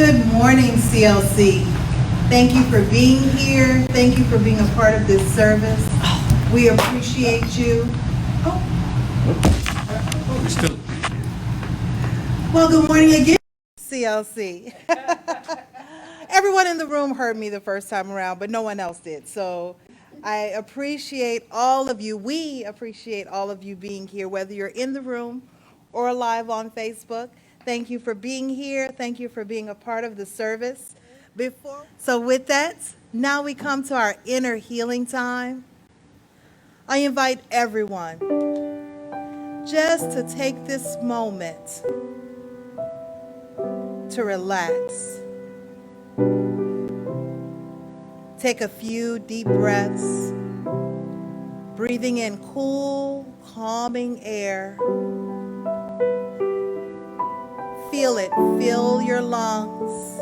Good morning, CLC. Thank you for being here. Thank you for being a part of this service. We appreciate you. We still. Well, good morning again, CLC. Everyone in the room heard me the first time around, but no one else did. So I appreciate all of you. We appreciate all of you being here, whether you're in the room or live on Facebook. Thank you for being here. Thank you for being a part of the service. So with that, now we come to our inner healing time. I invite everyone just to take this moment to relax. Take a few deep breaths, breathing in cool, calming air. Feel it fill your lungs.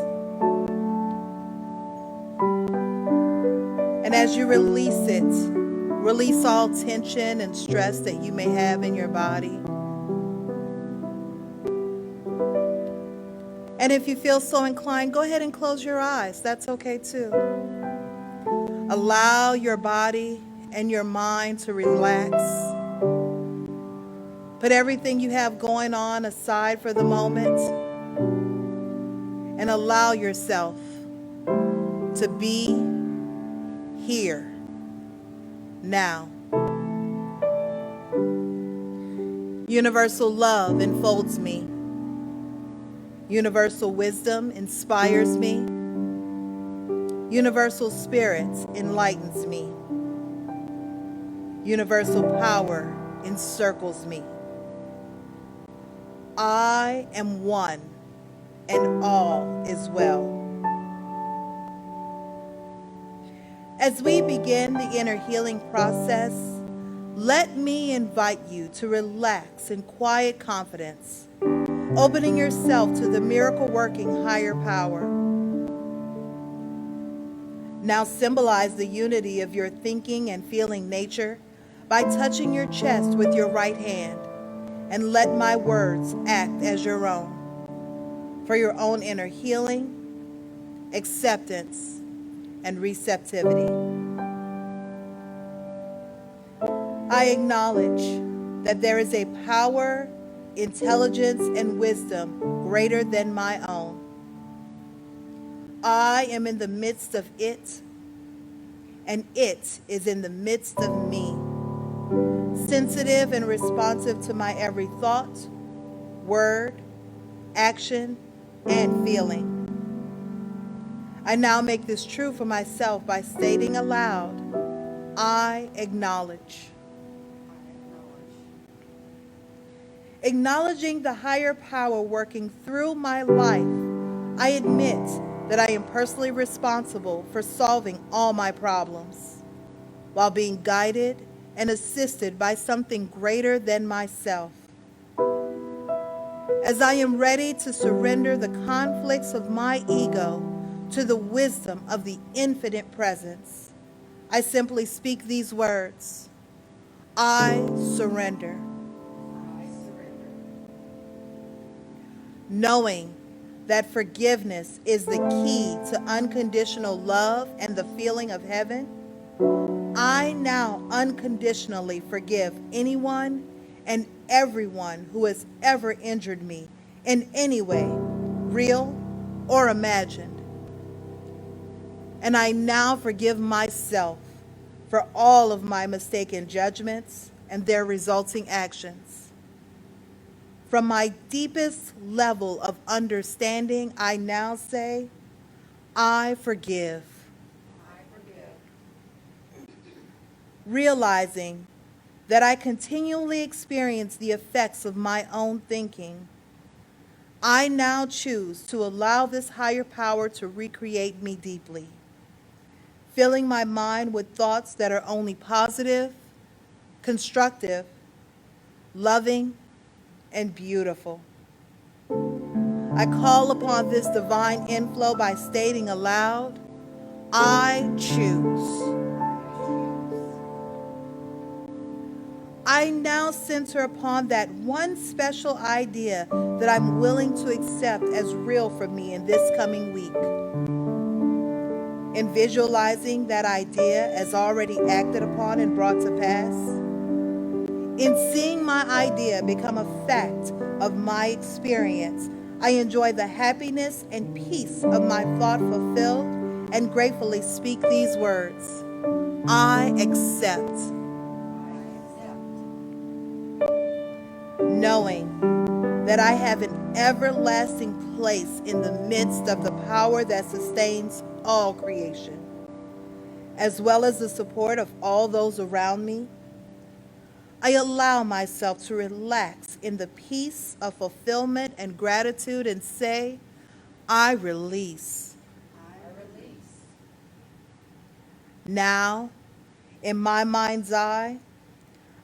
And as you release it, release all tension and stress that you may have in your body. And if you feel so inclined, go ahead and close your eyes. That's okay too. Allow your body and your mind to relax. Put everything you have going on aside for the moment and allow yourself to be here now. Universal love enfolds me. Universal wisdom inspires me. Universal spirit enlightens me. Universal power encircles me. I am one, and all is well. As we begin the inner healing process, let me invite you to relax in quiet confidence, opening yourself to the miracle-working higher power. Now symbolize the unity of your thinking and feeling nature by touching your chest with your right hand, and let my words act as your own, for your own inner healing, acceptance, and receptivity. I acknowledge that there is a power, intelligence, and wisdom greater than my own. I am in the midst of it, and it is in the midst of me, sensitive and responsive to my every thought, word, action, and feeling. I now make this true for myself by stating aloud, I acknowledge. Acknowledging the higher power working through my life, I admit that I am personally responsible for solving all my problems, while being guided and assisted by something greater than myself. As I am ready to surrender the conflicts of my ego to the wisdom of the infinite presence, I simply speak these words, I surrender. Knowing that forgiveness is the key to unconditional love and the feeling of heaven, I now unconditionally forgive anyone and everyone who has ever injured me in any way, real or imagined. And I now forgive myself for all of my mistaken judgments and their resulting actions. From my deepest level of understanding, I now say, I forgive. Realizing that I continually experience the effects of my own thinking, I now choose to allow this higher power to recreate me deeply, filling my mind with thoughts that are only positive, constructive, loving, and beautiful. I call upon this divine inflow by stating aloud, I choose. I now center upon that one special idea that I'm willing to accept as real for me in this coming week. In visualizing that idea as already acted upon and brought to pass. In seeing my idea become a fact of my experience, I enjoy the happiness and peace of my thought fulfilled and gratefully speak these words. I accept. Knowing that I have an everlasting place in the midst of the power that sustains all creation, as well as the support of all those around me, I allow myself to relax in the peace of fulfillment and gratitude and say, I release. I release. Now, in my mind's eye,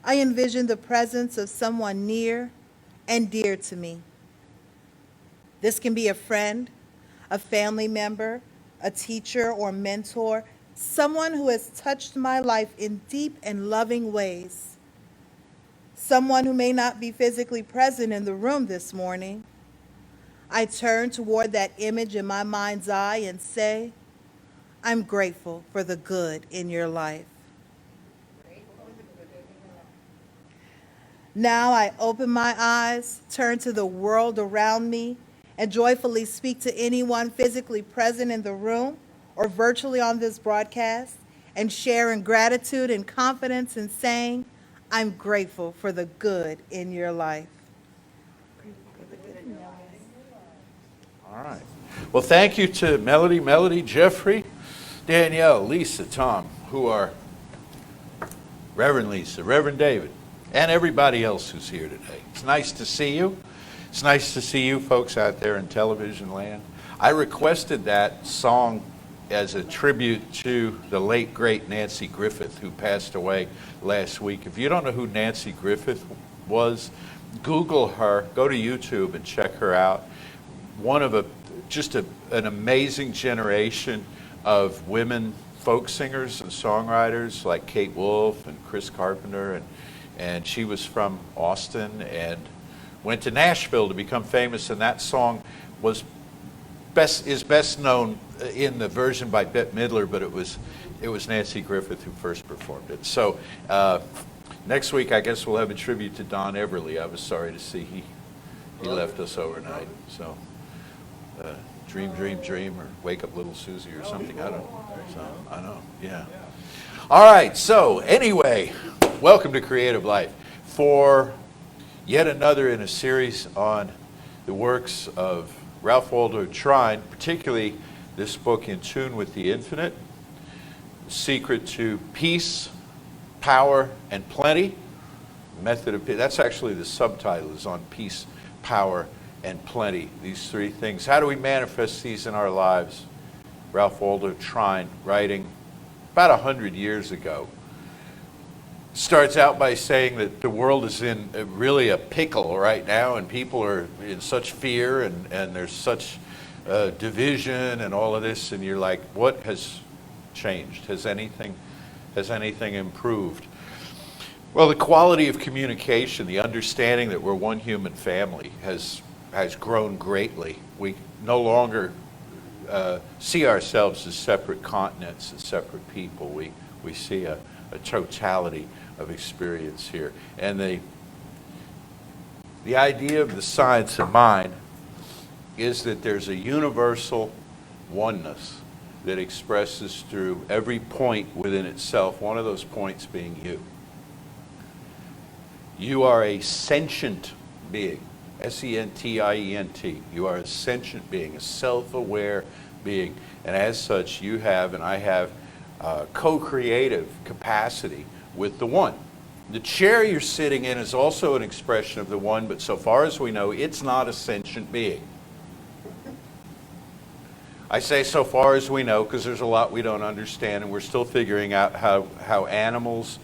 I envision the presence of someone near and dear to me. This can be a friend, a family member, a teacher or mentor, someone who has touched my life in deep and loving ways. Someone who may not be physically present in the room this morning. I turn toward that image in my mind's eye and say, I'm grateful for the good in your life. Now I open my eyes, turn to the world around me, and joyfully speak to anyone physically present in the room or virtually on this broadcast, and share in gratitude and confidence in saying, I'm grateful for the good in your life. All right. Well, thank you to Melody, Jeffrey, Danielle, Lisa, Tom, who are Reverend Lisa, Reverend David, and everybody else who's here today. It's nice to see you. It's nice to see you folks out there in television land. I requested that song as a tribute to the late, great Nanci Griffith, who passed away last week. If you don't know who Nanci Griffith was, Google her, go to YouTube and check her out. One of an amazing generation of women folk singers and songwriters like Kate Wolf and Chris Carpenter, and she was from Austin and went to Nashville to become famous, and that song is best known in the version by Bette Midler, but it was Nanci Griffith who first performed it. So next week I guess we'll have a tribute to Don Everly. I was sorry to see he left us overnight. So Dream, Dream, Dream, or Wake Up Little Susie or something. I don't know. So, I know, yeah. All right, so anyway, welcome to Creative Life for yet another in a series on the works of Ralph Waldo Trine, particularly this book, In Tune with the Infinite, Secret to Peace, Power, and Plenty. Method of Peace. That's actually the subtitle, is on peace, power, and plenty. These three things. How do we manifest these in our lives? Ralph Waldo Trine, writing about 100 years ago, starts out by saying that the world is in really a pickle right now, and people are in such fear, and there's such division and all of this, and you're like, what has changed? Has anything improved? Well, the quality of communication, the understanding that we're one human family has grown greatly. We no longer see ourselves as separate continents, as separate people. We see a totality of experience here. And the idea of the science of mind is that there's a universal oneness that expresses through every point within itself, one of those points being you. You are a sentient being, S-E-N-T-I-E-N-T. You are a sentient being, a self-aware being, and as such you have, and I have, co-creative capacity with the one. The chair you're sitting in is also an expression of the one, but so far as we know, it's not a sentient being. I say so far as we know because there's a lot we don't understand, and we're still figuring out how animals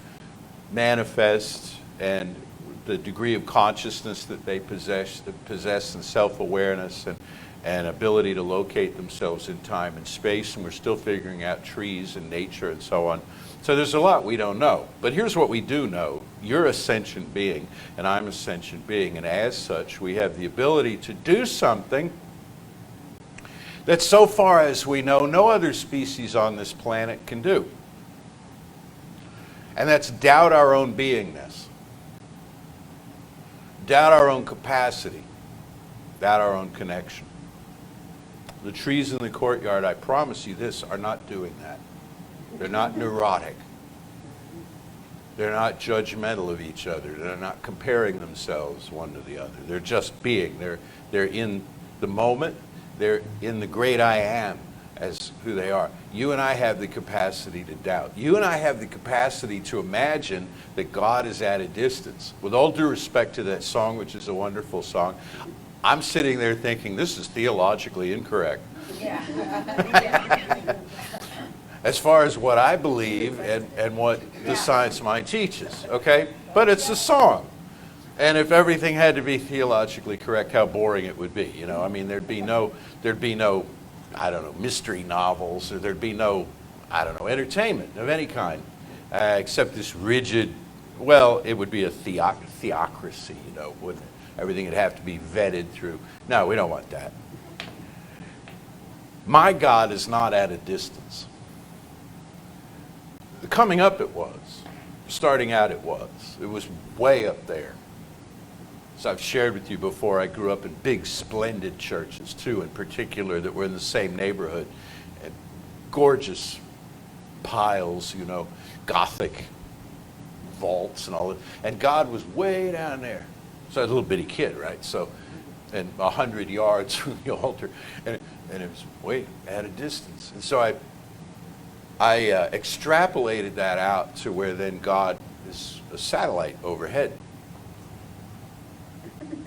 manifest and the degree of consciousness that they possess and self-awareness and ability to locate themselves in time and space, and we're still figuring out trees and nature and so on. So there's a lot we don't know. But here's what we do know, you're a sentient being, and I'm a sentient being, and as such, we have the ability to do something that, so far as we know, no other species on this planet can do. And that's doubt our own beingness, doubt our own capacity, doubt our own connection. The trees in the courtyard, I promise you this, are not doing that. They're not neurotic. They're not judgmental of each other. They're not comparing themselves one to the other. They're just being. They're in the moment. They're in the great I am as who they are. You and I have the capacity to doubt. You and I have the capacity to imagine that God is at a distance. With all due respect to that song, which is a wonderful song, I'm sitting there thinking, this is theologically incorrect. Yeah. As far as what I believe and what the science mind teaches, okay? But it's a song. And if everything had to be theologically correct, how boring it would be, you know? I mean, there'd be no, I don't know, mystery novels, or there'd be no, I don't know, entertainment of any kind, except this rigid, well, it would be a theocracy, you know, wouldn't it? Everything would have to be vetted through. No, we don't want that. My God is not at a distance. Coming up it was. Starting out it was. It was way up there. As I've shared with you before, I grew up in big, splendid churches, two in particular, that were in the same neighborhood. And gorgeous piles, you know, Gothic vaults and all that. And God was way down there. So I was a little bitty kid, right? So, and 100 yards from the altar. And it was way at a distance. And so I extrapolated that out to where then God is a satellite overhead,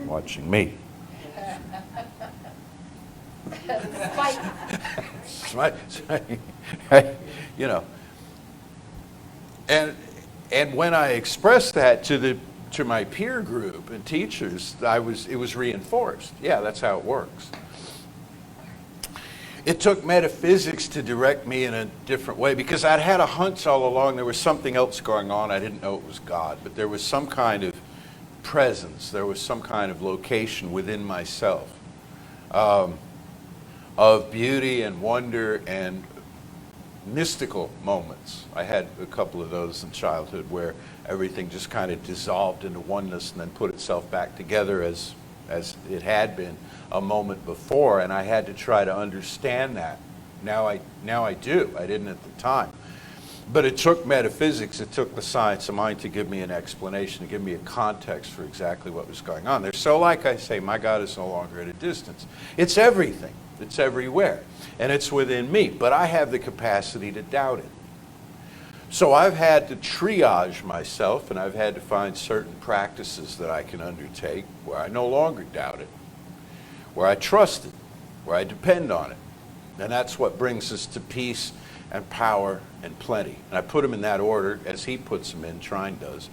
watching me. You know, and when I expressed that to my peer group and teachers, it was reinforced. Yeah, that's how it works. It took metaphysics to direct me in a different way, because I'd had a hunch all along there was something else going on. I didn't know it was God, but there was some kind of presence. There was some kind of location within myself of beauty and wonder and mystical moments. I had a couple of those in childhood where everything just kind of dissolved into oneness and then put itself back together as it had been a moment before, and I had to try to understand that. Now I do. I didn't at the time. But it took metaphysics, it took the science of mind to give me an explanation, to give me a context for exactly what was going on there. So like I say, my God is no longer at a distance. It's everything. It's everywhere. And it's within me. But I have the capacity to doubt it. So I've had to triage myself, and I've had to find certain practices that I can undertake where I no longer doubt it, where I trust it, where I depend on it. And that's what brings us to peace and power and plenty. And I put them in that order as he puts them in, Trine does.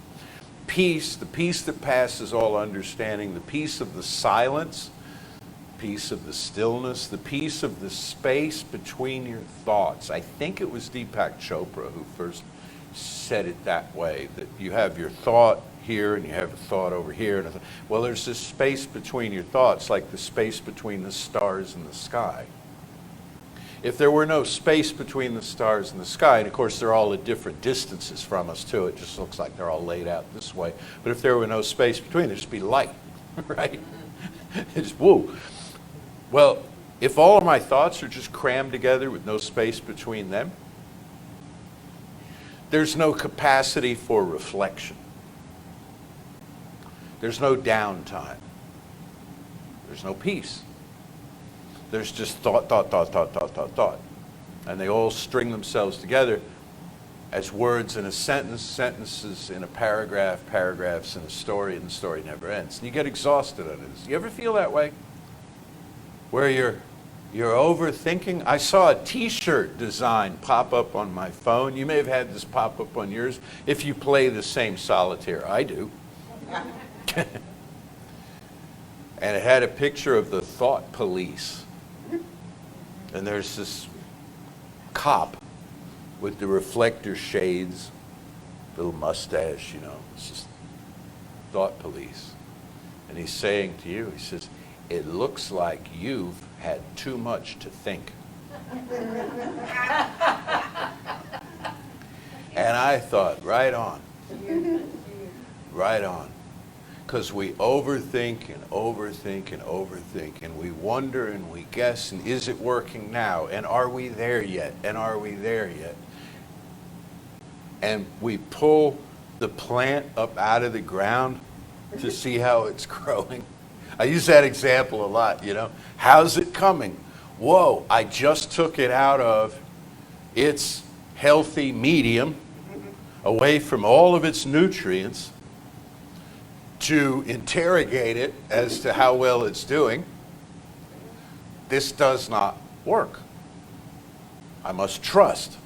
Peace, the peace that passes all understanding, the peace of the silence, peace of the stillness, the peace of the space between your thoughts. I think it was Deepak Chopra who first said it that way, that you have your thought here and you have a thought over here. Well, there's this space between your thoughts, like the space between the stars and the sky. If there were no space between the stars and the sky, and of course they're all at different distances from us too, it just looks like they're all laid out this way, but if there were no space between, there'd just be light, right? It's woo. Well, if all of my thoughts are just crammed together with no space between them, there's no capacity for reflection. There's no downtime. There's no peace. There's just thought, thought, thought, thought, thought, thought, thought. And they all string themselves together as words in a sentence, sentences in a paragraph, paragraphs in a story, and the story never ends. And you get exhausted on it. You ever feel that way? Where you're overthinking? I saw a t-shirt design pop up on my phone. You may have had this pop up on yours if you play the same solitaire. I do. And it had a picture of the thought police. And there's this cop with the reflector shades, little mustache, you know. It's just thought police. And he's saying to you, he says, it looks like you've had too much to think. And I thought, right on. Right on. Because we overthink and overthink and overthink, and we wonder and we guess, and is it working now? And are we there yet? And are we there yet? And we pull the plant up out of the ground to see how it's growing. I use that example a lot, you know. How's it coming? Whoa, I just took it out of its healthy medium, away from all of its nutrients, to interrogate it as to how well it's doing. This does not work. I must trust.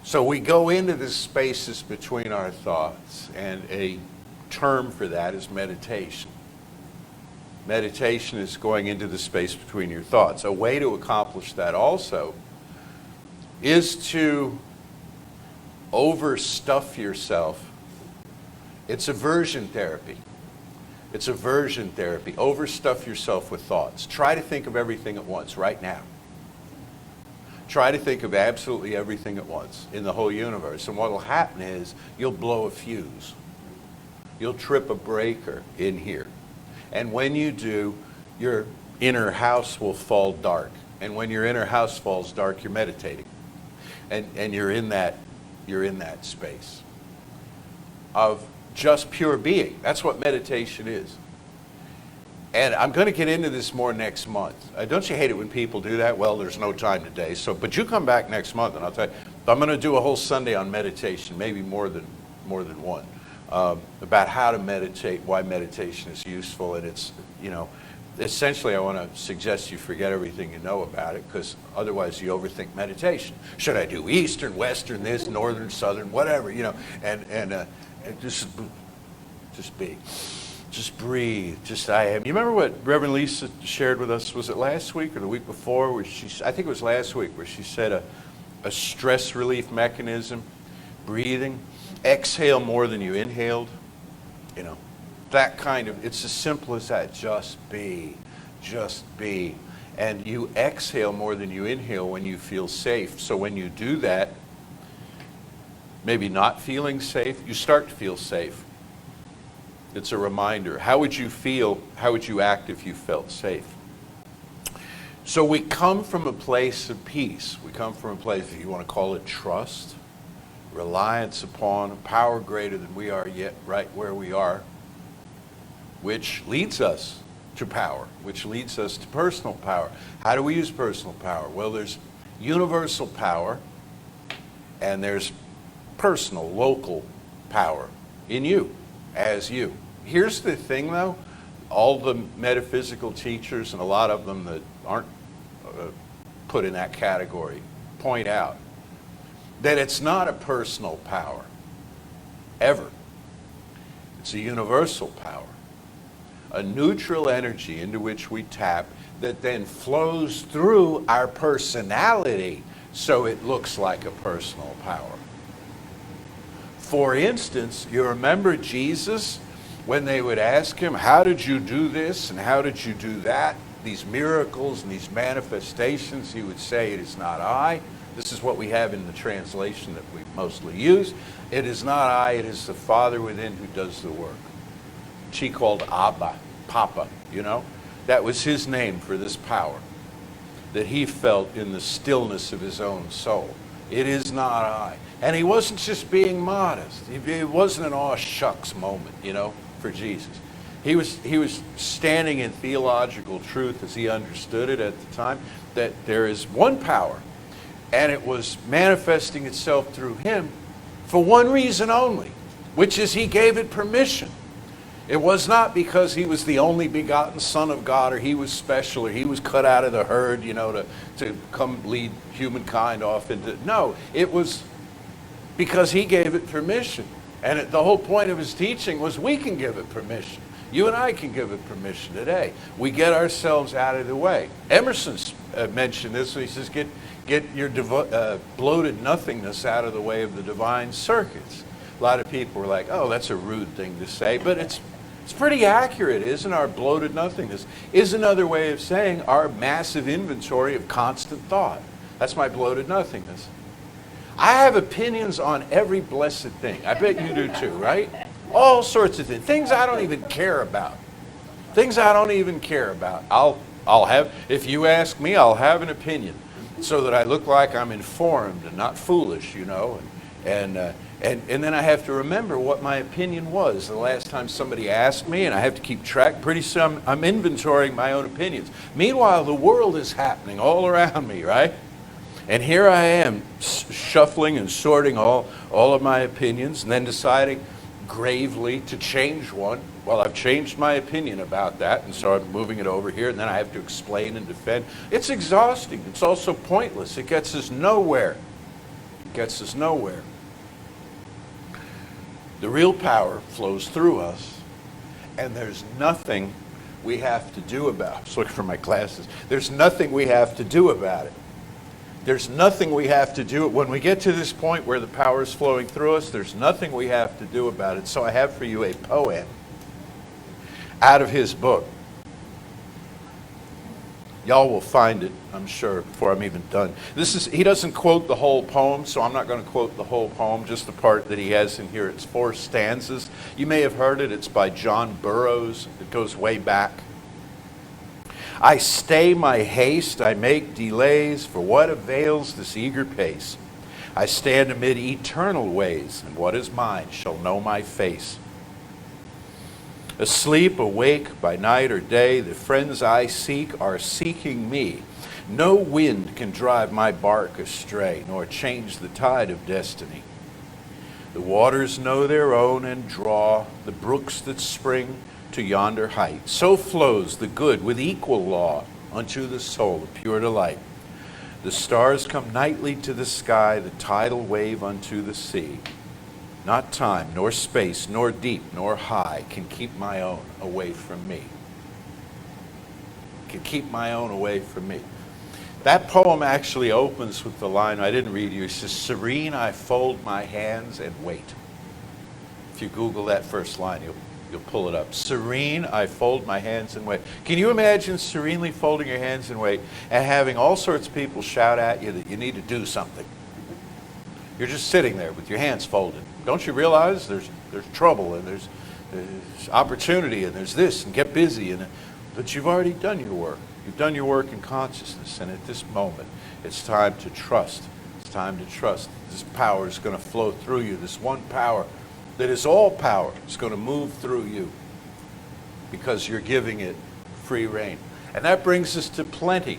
So we go into the spaces between our thoughts, and a term for that is meditation. Meditation is going into the space between your thoughts. A way to accomplish that also is to overstuff yourself. It's aversion therapy. It's aversion therapy. Overstuff yourself with thoughts. Try to think of everything at once right now. Try to think of absolutely everything at once in the whole universe. And what will happen is you'll blow a fuse. You'll trip a breaker in here. And when you do, your inner house will fall dark. And when your inner house falls dark, you're meditating. And you're in that space of just pure being. That's what meditation is. And I'm going to get into this more next month. Don't you hate it when people do that? Well, there's no time today. But you come back next month, and I'll tell you. I'm going to do a whole Sunday on meditation, maybe more than one, about how to meditate, why meditation is useful, and it's, you know, essentially I want to suggest you forget everything you know about it, because otherwise you overthink meditation. Should I do Eastern, Western, this, Northern, Southern, whatever, you know, and just be. Just breathe. Just I am. You remember what Reverend Lisa shared with us? Was it last week or the week before? Where I think it was last week, where she said a stress relief mechanism, breathing. Exhale more than you inhaled. You know, that kind of. It's as simple as that. Just be. Just be. And you exhale more than you inhale when you feel safe. So when you do that, maybe not feeling safe, you start to feel safe. It's a reminder. How would you feel, how would you act if you felt safe? So we come from a place of peace. We come from a place, if you want to call it trust, reliance upon a power greater than we are yet right where we are, which leads us to power, which leads us to personal power. How do we use personal power? Well, there's universal power, and there's personal, local power in you, as you. Here's the thing, though. All the metaphysical teachers, and a lot of them that aren't put in that category, point out that it's not a personal power, ever. It's a universal power, a neutral energy into which we tap that then flows through our personality so it looks like a personal power. For instance, you remember Jesus, when they would ask him, how did you do this and how did you do that? These miracles and these manifestations, he would say, it is not I. This is what we have in the translation that we mostly use. It is not I, it is the Father within who does the work. She called Abba, Papa, you know? That was his name for this power that he felt in the stillness of his own soul. It is not I. And he wasn't just being modest. It wasn't an aw shucks moment, you know, for Jesus. He was standing in theological truth as he understood it at the time, that there is one power, and it was manifesting itself through him for one reason only, which is he gave it permission. It was not because he was the only begotten Son of God, or he was special, or he was cut out of the herd, you know, to come lead humankind off into. No, it was because he gave it permission. And the whole point of his teaching was we can give it permission. You and I can give it permission today. We get ourselves out of the way. Emerson's mentioned this. He says, get your bloated nothingness out of the way of the divine circuits. A lot of people were like, oh, that's a rude thing to say, but it's pretty accurate, isn't our bloated nothingness? Is another way of saying our massive inventory of constant thought. That's my bloated nothingness. I have opinions on every blessed thing. I bet you do too, right? All sorts of things. Things I don't even care about. Things I don't even care about. I'll have, if you ask me, I'll have an opinion so that I look like I'm informed and not foolish, you know. And then I have to remember what my opinion was the last time somebody asked me, and I have to keep track. Pretty soon I'm inventorying my own opinions. Meanwhile, the world is happening all around me, right? And here I am shuffling and sorting all of my opinions and then deciding gravely to change one. Well, I've changed my opinion about that, and so I'm moving it over here, and then I have to explain and defend. It's exhausting. It's also pointless. It gets us nowhere. It gets us nowhere. The real power flows through us, and there's nothing we have to do about it. I was looking for my glasses. There's nothing we have to do about it. There's nothing we have to do. When we get to this point where the power is flowing through us, there's nothing we have to do about it. So I have for you a poem out of his book. Y'all will find it, I'm sure, before I'm even done. He doesn't quote the whole poem, so I'm not going to quote the whole poem, just the part that he has in here. It's 4 stanzas. You may have heard it. It's by John Burroughs. It goes way back. I stay my haste, I make delays, for what avails this eager pace? I stand amid eternal ways, and what is mine shall know my face. Asleep, awake, by night or day, the friends I seek are seeking me. No wind can drive my bark astray, nor change the tide of destiny. The waters know their own and draw the brooks that spring to yonder height. So flows the good with equal law unto the soul of pure delight. The stars come nightly to the sky, the tidal wave unto the sea. Not time, nor space, nor deep, nor high can keep my own away from me. Can keep my own away from me. That poem actually opens with the line I didn't read you. It says, serene I fold my hands and wait. If you Google that first line, you'll pull it up. Serene, I fold my hands and wait. Can you imagine serenely folding your hands and wait and having all sorts of people shout at you that you need to do something? You're just sitting there with your hands folded. Don't you realize there's trouble and there's opportunity and there's this and get busy, but you've already done your work. You've done your work in consciousness, and at this moment, it's time to trust. It's time to trust. This power is going to flow through you. This one power that is all power is going to move through you because you're giving it free rein. And that brings us to plenty.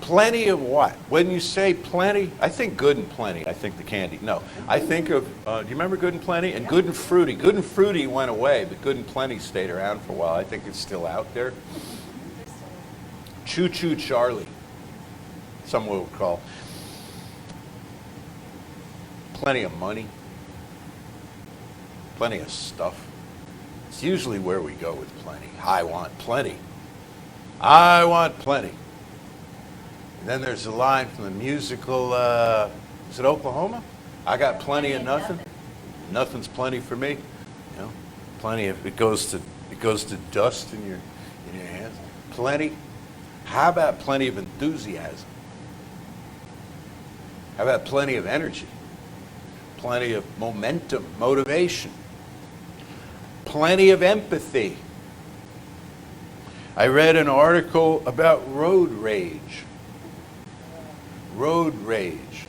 Plenty of what? When you say plenty, I think good and plenty. I think the candy. No, I think of, do you remember Good and Plenty? And Good and Fruity. Good and Fruity went away, but Good and Plenty stayed around for a while. I think it's still out there. Choo Choo Charlie, some would call. Plenty of money. Plenty of stuff. It's usually where we go with plenty. I want plenty. I want plenty. And then there's a line from the musical, is it Oklahoma? I got plenty of nothing. Nothing's plenty for me. You know, plenty of it goes to dust in your hands. Plenty. How about plenty of enthusiasm? How about plenty of energy? Plenty of momentum, motivation. Plenty of empathy. I read an article about road rage. Road rage.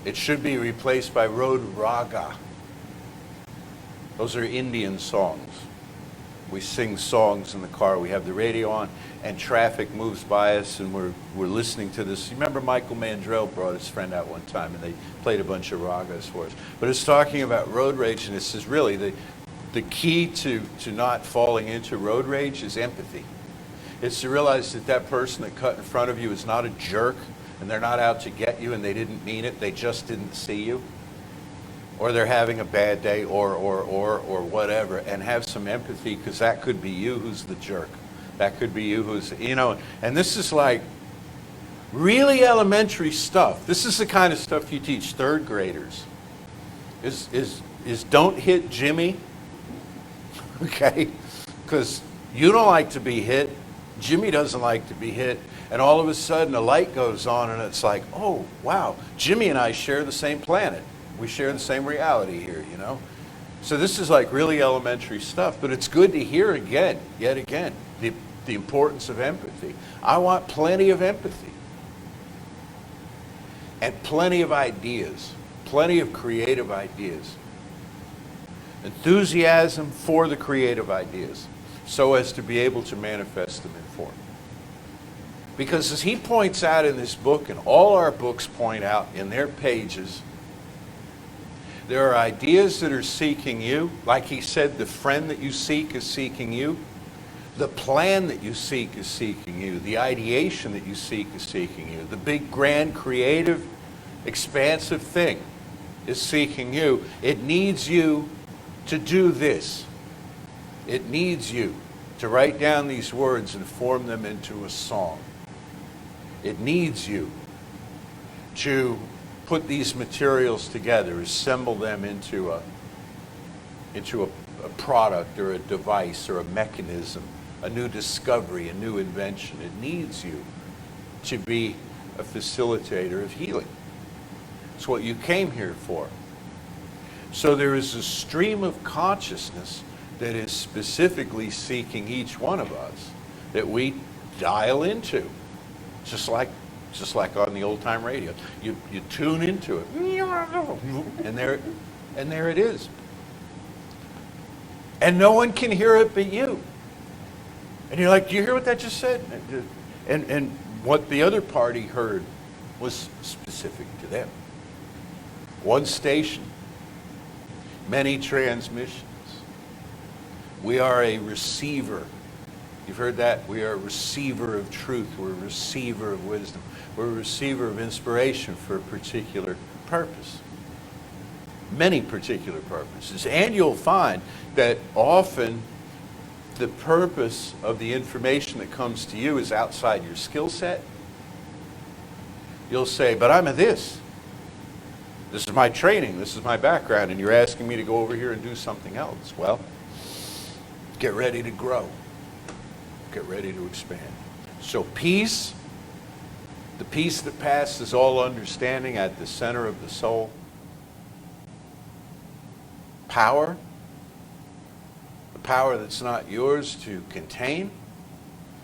It should be replaced by road raga. Those are Indian songs. We sing songs in the car. We have the radio on, and traffic moves by us, and we're listening to this. You remember Michael Mandrell brought his friend out one time, and they played a bunch of ragas for us. But it's talking about road rage, and it says really the key to not falling into road rage is empathy. It's to realize that that person that cut in front of you is not a jerk, and they're not out to get you, and they didn't mean it. They just didn't see you. Or they're having a bad day, or whatever, and have some empathy, because that could be you who's the jerk. That could be you who's, and this is like really elementary stuff. This is the kind of stuff you teach third graders is don't hit Jimmy, okay? Because you don't like to be hit. Jimmy doesn't like to be hit. And all of a sudden a light goes on and it's like, oh, wow, Jimmy and I share the same planet. We share the same reality here, you know? So this is like really elementary stuff, but it's good to hear again, yet again, the importance of empathy. I want plenty of empathy. And plenty of ideas, plenty of creative ideas. Enthusiasm for the creative ideas, so as to be able to manifest them in form. Because as he points out in this book, and all our books point out in their pages, there are ideas that are seeking you. Like he said, the friend that you seek is seeking you. The plan that you seek is seeking you. The ideation that you seek is seeking you. The big, grand, creative, expansive thing is seeking you. It needs you to do this. It needs you to write down these words and form them into a song. It needs you to put these materials together, assemble them into a product or a device or a mechanism, a new discovery, a new invention. It needs you to be a facilitator of healing. It's what you came here for. So there is a stream of consciousness that is specifically seeking each one of us that we dial into, just like on the old time radio. You tune into it, and there it is. And no one can hear it but you. And you're like, do you hear what that just said? And what the other party heard was specific to them. One station, many transmissions. We are a receiver. You've heard that? We are a receiver of truth. We're a receiver of wisdom. We're a receiver of inspiration for a particular purpose. Many particular purposes. And you'll find that often the purpose of the information that comes to you is outside your skill set. You'll say, but I'm a this. This is my training. This is my background. And you're asking me to go over here and do something else. Well, get ready to grow. Get ready to expand. So peace, the peace that passes all understanding at the center of the soul. Power, the power that's not yours to contain,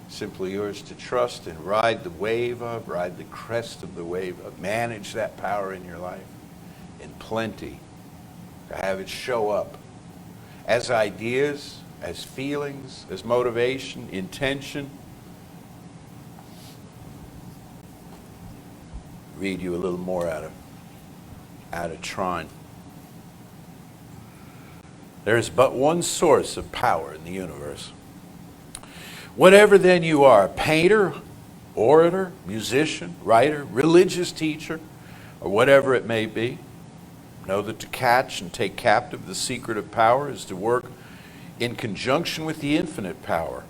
simply yours to trust and ride the wave of, ride the crest of the wave of, manage that power in your life in plenty, to have it show up as ideas, as feelings, as motivation, intention. Read you a little more out of Trine. There is but one source of power in the universe. Whatever then you are, painter, orator, musician, writer, religious teacher, or whatever it may be, know that to catch and take captive the secret of power is to work in conjunction with the infinite power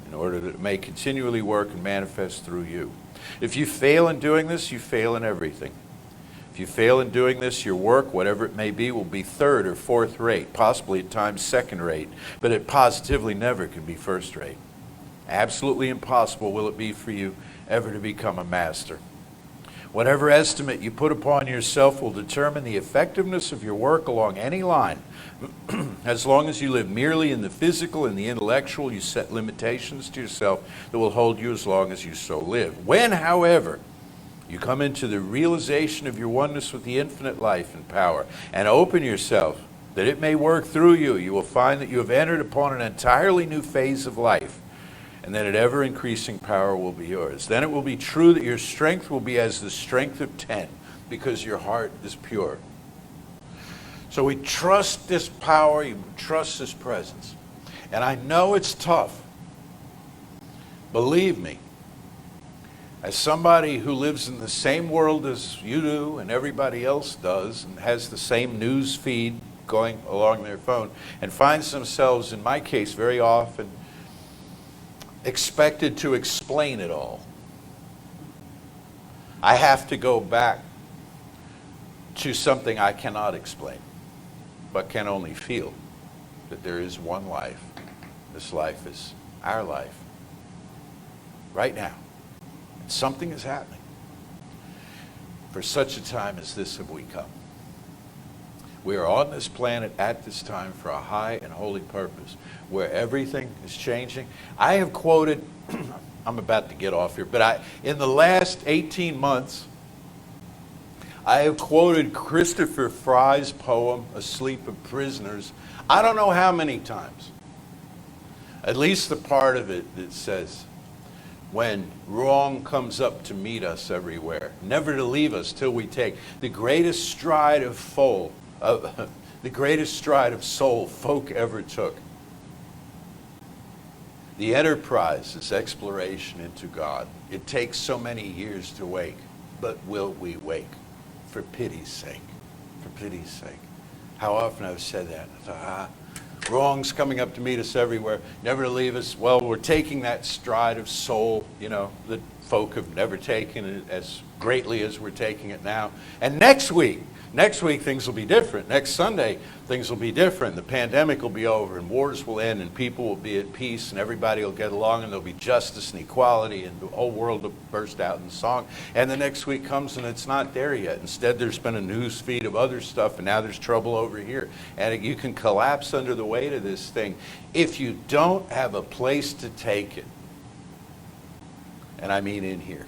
in order that it may continually work and manifest through you. If you fail in doing this, you fail in everything. If you fail in doing this, your work, whatever it may be, will be third or fourth rate, possibly at times second rate, but it positively never can be first rate. Absolutely impossible will it be for you ever to become a master. Whatever estimate you put upon yourself will determine the effectiveness of your work along any line. As long as you live merely in the physical and the intellectual, you set limitations to yourself that will hold you as long as you so live. When, however, you come into the realization of your oneness with the infinite life and power and open yourself that it may work through you, you will find that you have entered upon an entirely new phase of life, and that an ever-increasing power will be yours. Then it will be true that your strength will be as the strength of 10, because your heart is pure. So we trust this power, you trust this presence. And I know it's tough. Believe me, as somebody who lives in the same world as you do and everybody else does, and has the same news feed going along their phone, and finds themselves, in my case, very often expected to explain it all. I have to go back to something I cannot explain, but can only feel, that there is one life. This life is our life. Right now. Something is happening. For such a time as this have we come. We are on this planet at this time for a high and holy purpose, where everything is changing. I have quoted, I'm about to get off here, but in the last 18 months, I have quoted Christopher Fry's poem, Asleep of Prisoners, I don't know how many times. At least the part of it that says, when wrong comes up to meet us everywhere, never to leave us till we take the greatest stride of soul, folk ever took. The enterprise is exploration into God. It takes so many years to wake, but will we wake? For pity's sake, for pity's sake. How often I've said that. I thought, wrong's coming up to meet us everywhere, never to leave us. Well, we're taking that stride of soul, that folk have never taken it as greatly as we're taking it now. And next week things will be different. Next Sunday, things will be different. The pandemic will be over and wars will end and people will be at peace and everybody will get along and there'll be justice and equality and the whole world will burst out in song. And the next week comes and it's not there yet. Instead, there's been a news feed of other stuff and now there's trouble over here. And you can collapse under the weight of this thing if you don't have a place to take it. And I mean in here.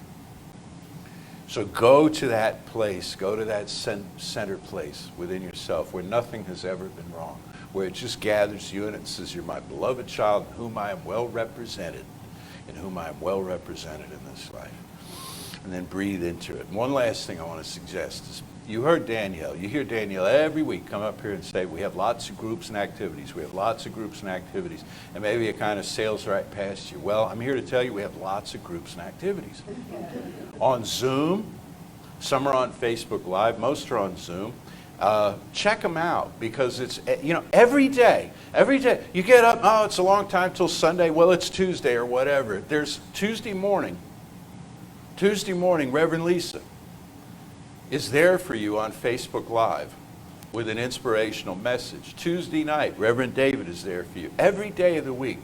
So go to that place, go to that center place within yourself where nothing has ever been wrong, where it just gathers you in it and says, you're my beloved child in whom I am well represented, in this life. And then breathe into it. And one last thing I want to suggest is, you hear Danielle every week come up here and say, we have lots of groups and activities, and maybe it kind of sails right past you. Well, I'm here to tell you we have lots of groups and activities. On Zoom, some are on Facebook Live, most are on Zoom. Check them out because it's, every day, you get up, oh, it's a long time till Sunday, well, it's Tuesday or whatever. There's Tuesday morning, Reverend Lisa is there for you on Facebook Live with an inspirational message. Tuesday night, Reverend David is there for you every day of the week.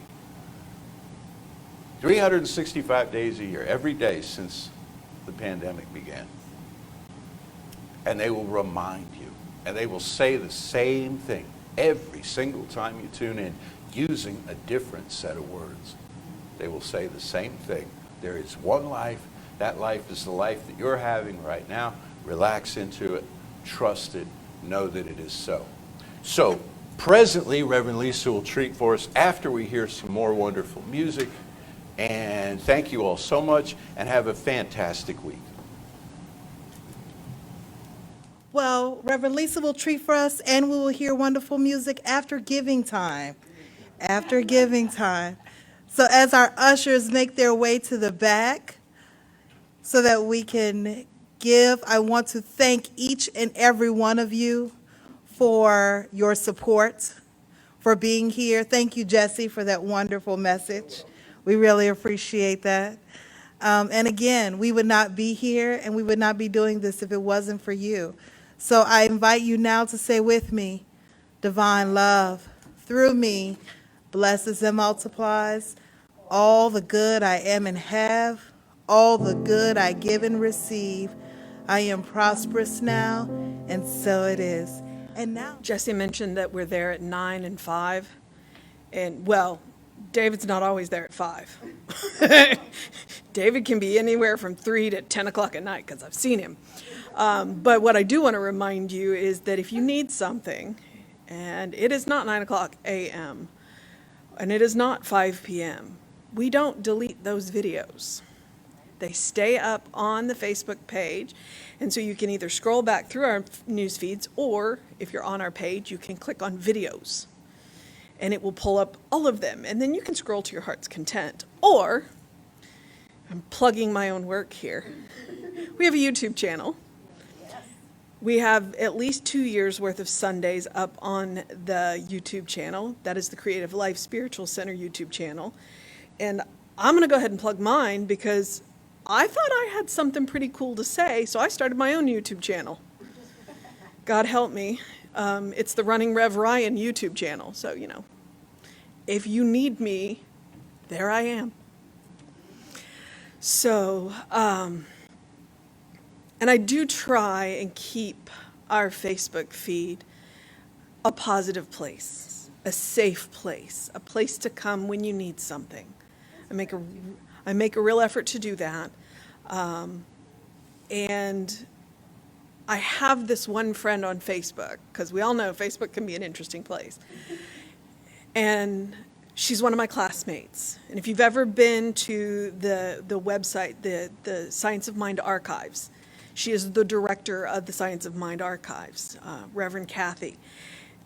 365 days a year, every day since the pandemic began. And they will remind you, and they will say the same thing every single time you tune in, using a different set of words. They will say the same thing. There is one life. That life is the life that you're having right now. Relax into it, trust it, know that it is so. So, presently, Reverend Lisa will treat for us after we hear some more wonderful music. And thank you all so much, and have a fantastic week. Well, Reverend Lisa will treat for us, and we will hear wonderful music after giving time. After giving time. So as our ushers make their way to the back so that we can give, I want to thank each and every one of you for your support, for being here. Thank you, Jesse, for that wonderful message. We really appreciate that. And again, we would not be here and we would not be doing this if it wasn't for you. So I invite you now to say with me, divine love through me blesses and multiplies all the good I am and have, all the good I give and receive. I am prosperous now, and so it is. And now, Jesse mentioned that we're there at 9 and 5. And, well, David's not always there at 5. David can be anywhere from 3 to 10 o'clock at night, because I've seen him. But what I do want to remind you is that if you need something, and it is not 9 o'clock a.m., and it is not 5 p.m., we don't delete those videos. They stay up on the Facebook page, and so you can either scroll back through our news feeds, or if you're on our page, you can click on videos, and it will pull up all of them, and then you can scroll to your heart's content. Or, I'm plugging my own work here, we have a YouTube channel. We have at least 2 years worth of Sundays up on the YouTube channel. That is the Creative Life Spiritual Center YouTube channel. And I'm going to go ahead and plug mine because I thought I had something pretty cool to say, so I started my own YouTube channel. God help me. It's the Running Rev Ryan YouTube channel. So, if you need me, there I am. So, and I do try and keep our Facebook feed a positive place, a safe place, a place to come when you need something. I make a real effort to do that. And I have this one friend on Facebook, because we all know Facebook can be an interesting place. And she's one of my classmates. And if you've ever been to the website, the Science of Mind Archives, she is the director of the Science of Mind Archives, Reverend Kathy.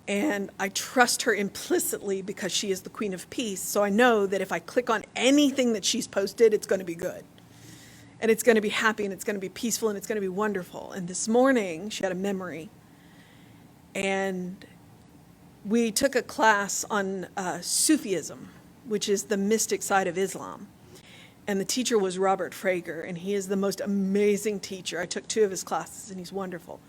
And I trust her implicitly because she is the Queen of Peace. So I know that if I click on anything that she's posted, it's going to be good. And it's going to be happy, and it's going to be peaceful, and it's going to be wonderful. And this morning, she had a memory. And we took a class on Sufism, which is the mystic side of Islam. And the teacher was Robert Frager, and he is the most amazing teacher. I took 2 of his classes, and he's wonderful.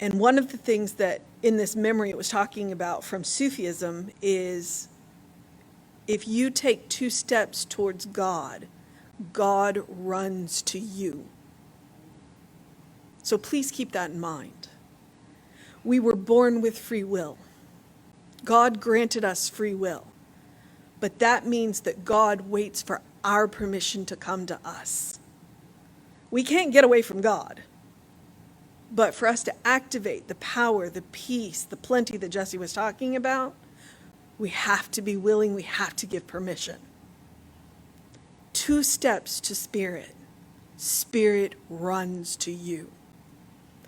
And one of the things that in this memory it was talking about from Sufism is if you take 2 steps towards God, God runs to you. So please keep that in mind. We were born with free will. God granted us free will. But that means that God waits for our permission to come to us. We can't get away from God. But for us to activate the power, the peace, the plenty that Jesse was talking about, we have to be willing, we have to give permission. 2 steps to Spirit. Spirit runs to you.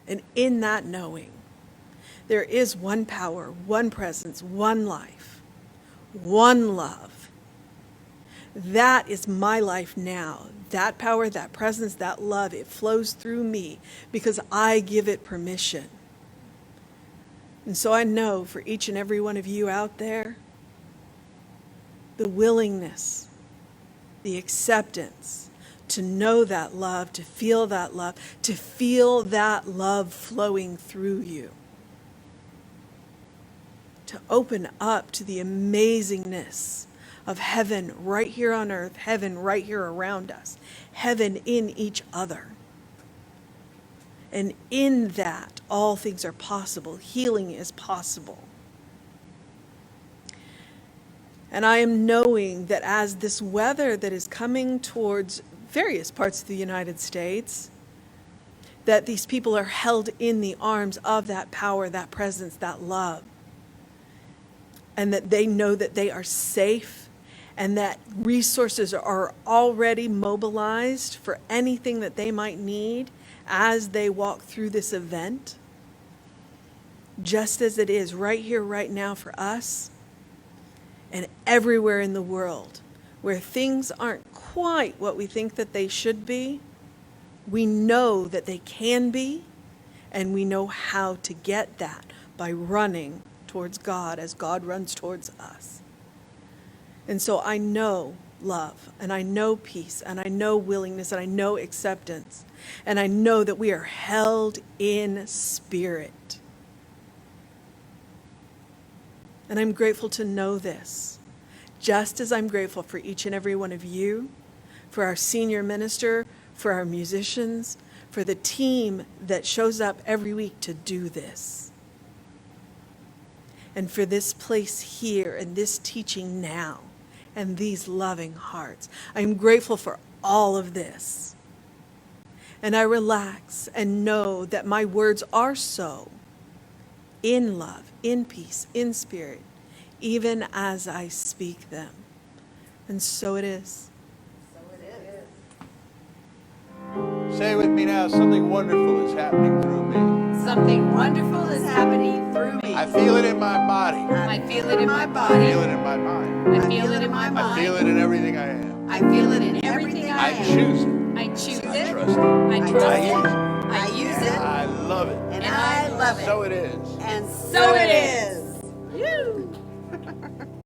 And in that knowing, there is one power, one presence, one life, one love. That is my life now. That power, that presence, that love, it flows through me because I give it permission. And so I know for each and every one of you out there, the willingness, the acceptance to know that love, to feel that love flowing through you. To open up to the amazingness of heaven right here on earth, heaven right here around us, heaven in each other. And in that, all things are possible. Healing is possible. And I am knowing that as this weather that is coming towards various parts of the United States, that these people are held in the arms of that power, that presence, that love. And that they know that they are safe and that resources are already mobilized for anything that they might need as they walk through this event. Just as it is right here, right now for us and everywhere in the world where things aren't quite what we think that they should be, we know that they can be, and we know how to get that by running towards God as God runs towards us. And so I know love, and I know peace, and I know willingness, and I know acceptance, and I know that we are held in spirit. And I'm grateful to know this, just as I'm grateful for each and every one of you, for our senior minister, for our musicians, for the team that shows up every week to do this. And for this place here and this teaching now and these loving hearts. I'm grateful for all of this. And I relax and know that my words are so in love, in peace, in spirit, even as I speak them. And so it is. Say with me now, something wonderful is happening through me. Something wonderful is happening through me. I feel it in my body. I feel it in my I body. feel it in my mind. I feel it in my I mind. feel it in everything I am. I feel it in everything I I am. choose it. I choose I it. trust it. I trust I it. use it. I use it. I love it. And I love it. So it is. And so it is. Woo!